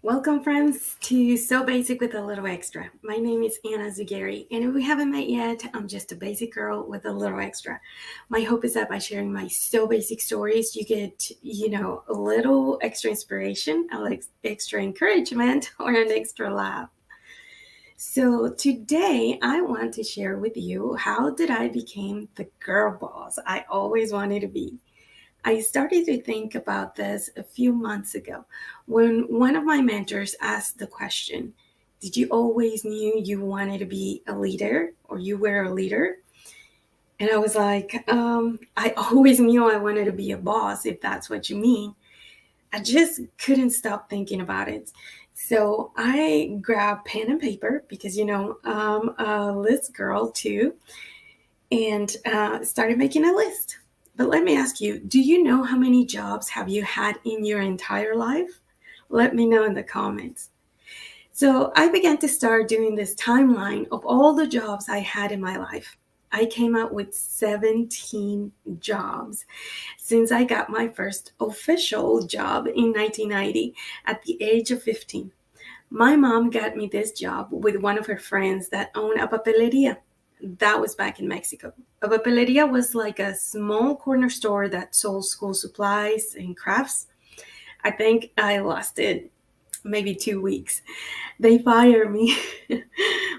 Welcome, friends, to So Basic with a Little Extra. My name is Anna Zugari, and if we haven't met yet, I'm just a basic girl with a little extra. My hope is that by sharing my so basic stories, you get, a little extra inspiration, a little extra encouragement, or an extra laugh. So today, I want to share with you how did I become the girl boss I always wanted to be. I started to think about this a few months ago when one of my mentors asked the question, did you always knew you wanted to be a leader or you were a leader? And I was like, I always knew I wanted to be a boss, if that's what you mean. I just couldn't stop thinking about it. So I grabbed pen and paper because, I'm a list girl too, and started making a list. But let me ask you, do you know how many jobs have you had in your entire life? Let me know in the comments. So I began to start doing this timeline of all the jobs I had in my life. I came out with 17 jobs since I got my first official job in 1990 at the age of 15. My mom got me this job with one of her friends that owned a papeleria. That was back in Mexico. A papeleria was like a small corner store that sold school supplies and crafts. I think I lost it maybe 2 weeks. They fired me.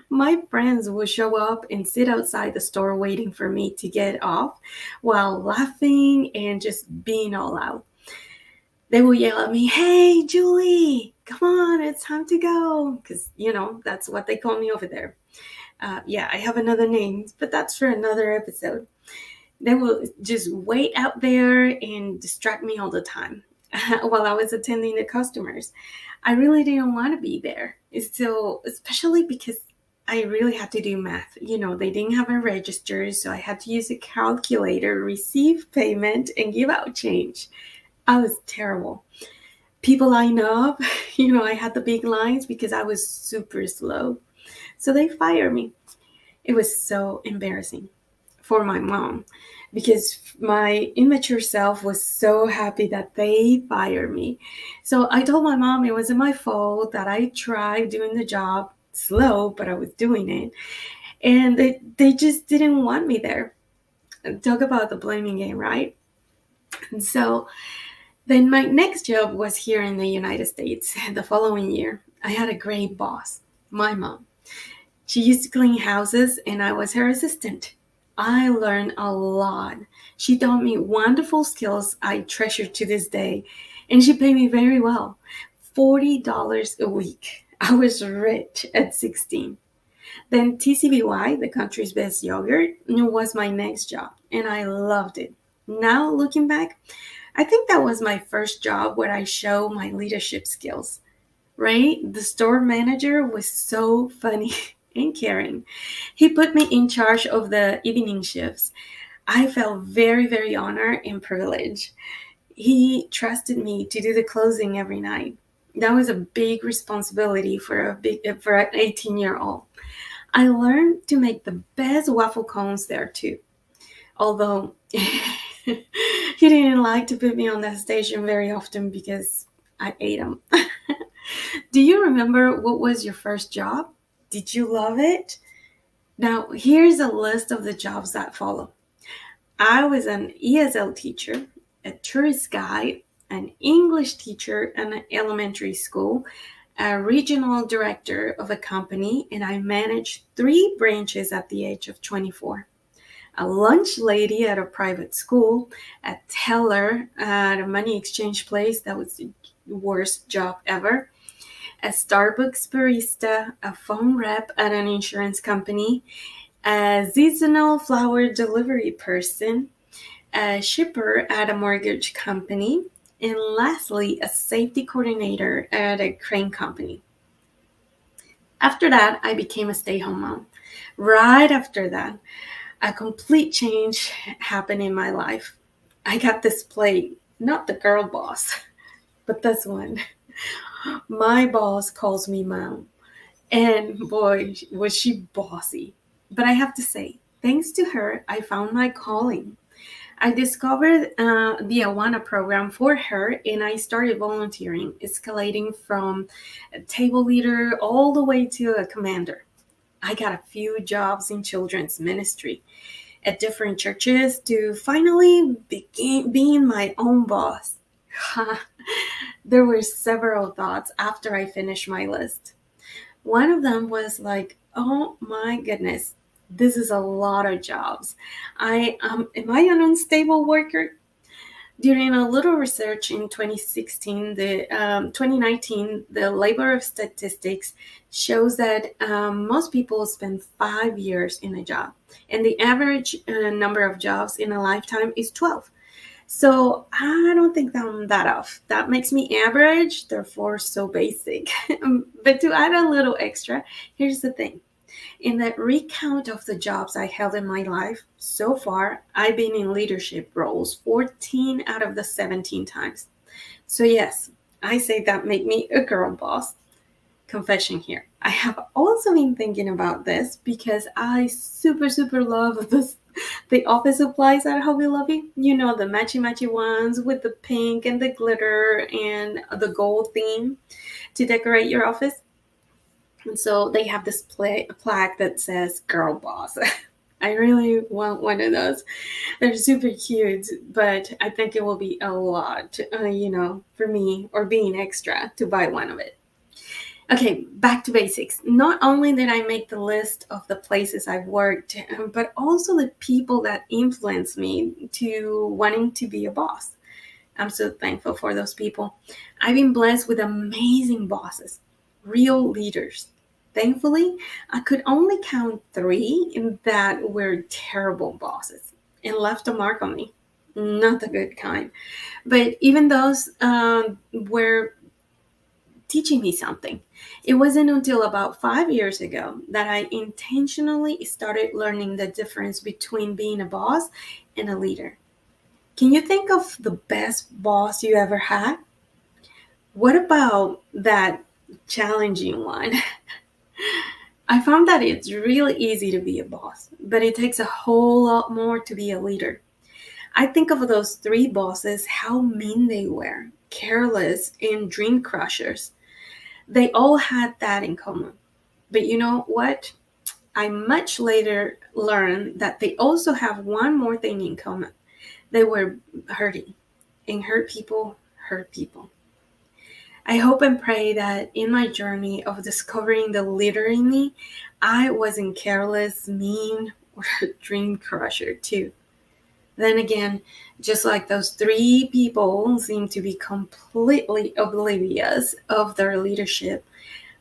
My friends would show up and sit outside the store waiting for me to get off while laughing and just being all out. They will yell at me, "Hey, Julie, come on, it's time to go." Because, that's what they call me over there. Yeah, I have another name, but that's for another episode. They will just wait out there and distract me all the time while I was attending the customers. I really didn't want to be there. So, especially because I really had to do math. They didn't have a register, so I had to use a calculator, receive payment, and give out change. I was terrible. People line up, I had the big lines because I was super slow. So they fired me. It was so embarrassing for my mom because my immature self was so happy that they fired me. So I told my mom it wasn't my fault, that I tried doing the job slow, but I was doing it. And they just didn't want me there. Talk about the blaming game, right? And so then my next job was here in the United States the following year. I had a great boss, my mom. She used to clean houses and I was her assistant. I learned a lot. She taught me wonderful skills I treasure to this day, and she paid me very well, $40 a week. I was rich at 16. Then TCBY, the country's best yogurt, was my next job, and I loved it. Now, looking back, I think that was my first job where I showed my leadership skills, right? The store manager was so funny and caring. He put me in charge of the evening shifts. I felt very, very honored and privileged. He trusted me to do the closing every night. That was a big responsibility for an 18-year-old. I learned to make the best waffle cones there too. Although he didn't like to put me on that station very often because I ate them. Do you remember what was your first job? Did you love it? Now, here's a list of the jobs that follow. I was an ESL teacher, a tourist guide, an English teacher in an elementary school, a regional director of a company, and I managed 3 branches at the age of 24. A lunch lady at a private school, a teller at a money exchange place. That was the worst job ever. A Starbucks barista, a phone rep at an insurance company, a seasonal flower delivery person, a shipper at a mortgage company, and lastly, a safety coordinator at a crane company. After that, I became a stay home mom. Right after that, a complete change happened in my life. I got this plate, not the girl boss, but this one. My boss calls me mom. And boy, was she bossy. But I have to say, thanks to her, I found my calling. I discovered the Awana program for her, and I started volunteering, escalating from a table leader all the way to a commander. I got a few jobs in children's ministry at different churches to finally begin being my own boss. There were several thoughts after I finished my list. One of them was like, oh my goodness, this is a lot of jobs. Am I an unstable worker? During a little research in 2019, the Labor of Statistics shows that most people spend 5 years in a job, and the average number of jobs in a lifetime is 12. So I don't think that I'm that off. That makes me average, therefore so basic. But to add a little extra, here's the thing. In that recount of the jobs I held in my life, so far, I've been in leadership roles 14 out of the 17 times. So yes, I say that make me a girl boss. Confession here. I have also been thinking about this because I super love the office supplies at Hobby Lobby. You know, the matchy ones with the pink and the glitter and the gold theme to decorate your office. And so they have this plaque that says "Girl Boss." I really want one of those. They're super cute, but I think it will be a lot, for me or being extra to buy one of it. Okay, back to basics. Not only did I make the list of the places I've worked, but also the people that influenced me to wanting to be a boss. I'm so thankful for those people. I've been blessed with amazing bosses, real leaders. Thankfully, I could only count 3 that were terrible bosses and left a mark on me. Not the good kind. But even those were teaching me something. It wasn't until about 5 years ago that I intentionally started learning the difference between being a boss and a leader. Can you think of the best boss you ever had? What about that challenging one? I found that it's really easy to be a boss, but it takes a whole lot more to be a leader. I think of those 3 bosses, how mean they were, careless, and dream crushers. They all had that in common. But you know what? I much later learned that they also have one more thing in common. They were hurting, and hurt people. I hope and pray that in my journey of discovering the leader in me, I wasn't careless, mean, or a dream crusher too. Then again, just like those 3 people seem to be completely oblivious of their leadership,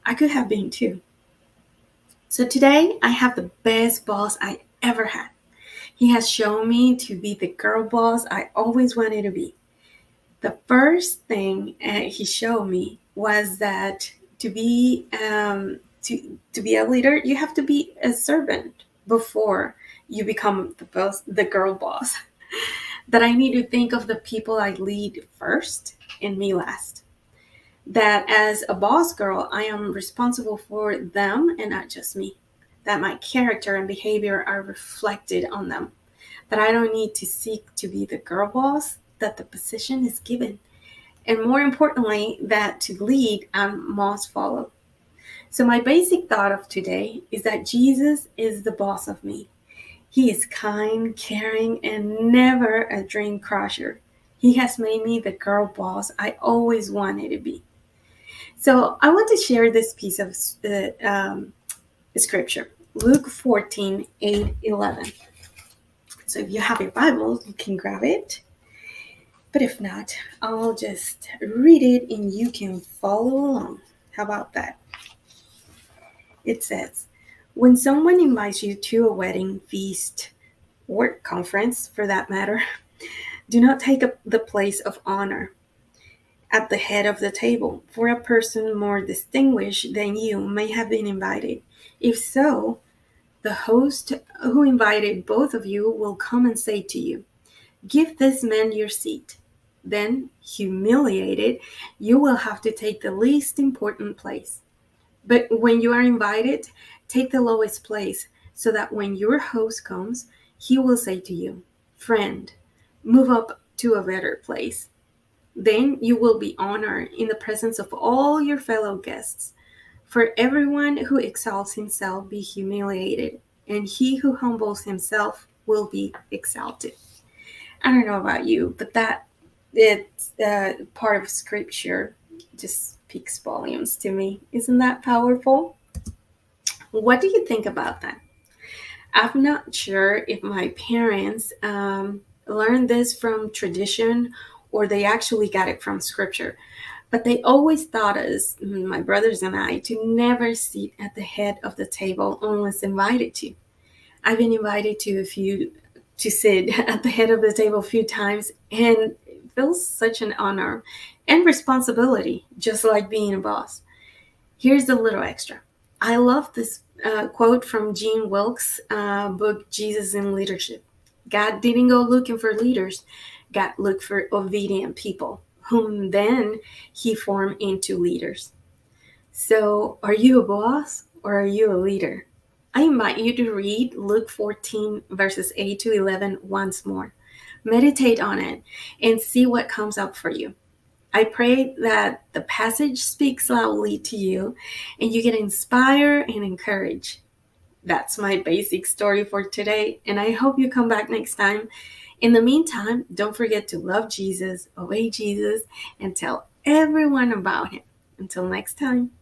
I could have been too. So today, I have the best boss I ever had. He has shown me to be the girl boss I always wanted to be. The first thing he showed me was that to be a leader, you have to be a servant before you become the girl boss. That I need to think of the people I lead first and me last. That as a boss girl, I am responsible for them and not just me. That my character and behavior are reflected on them. That I don't need to seek to be the girl boss, that the position is given. And more importantly, that to lead, I must follow. So my basic thought of today is that Jesus is the boss of me. He is kind, caring, and never a dream crusher. He has made me the girl boss I always wanted to be. So I want to share this piece of scripture, Luke 14:8-11. So if you have your Bible, you can grab it. But if not, I'll just read it and you can follow along. How about that? It says, when someone invites you to a wedding, feast, or conference for that matter, do not take up the place of honor at the head of the table, for a person more distinguished than you may have been invited. If so, the host who invited both of you will come and say to you, give this man your seat. Then, humiliated, you will have to take the least important place. But when you are invited, take the lowest place, so that when your host comes, he will say to you, friend, move up to a better place. Then you will be honored in the presence of all your fellow guests. For everyone who exalts himself be humiliated, and he who humbles himself will be exalted. I don't know about you, but that it's part of scripture just speaks volumes to me. Isn't that powerful? What do you think about that? I'm not sure if my parents learned this from tradition or they actually got it from scripture, but they always taught us, my brothers and I, to never sit at the head of the table unless invited to. I've been invited to sit at the head of the table a few times, and it feels such an honor and responsibility, just like being a boss. Here's a little extra. I love this quote from Gene Wilkes' book, Jesus in Leadership. God didn't go looking for leaders, God looked for obedient people, whom then he formed into leaders. So, are you a boss or are you a leader? I invite you to read Luke 14, verses 8 to 11 once more. Meditate on it and see what comes up for you. I pray that the passage speaks loudly to you and you get inspired and encouraged. That's my basic story for today, and I hope you come back next time. In the meantime, don't forget to love Jesus, obey Jesus, and tell everyone about him. Until next time.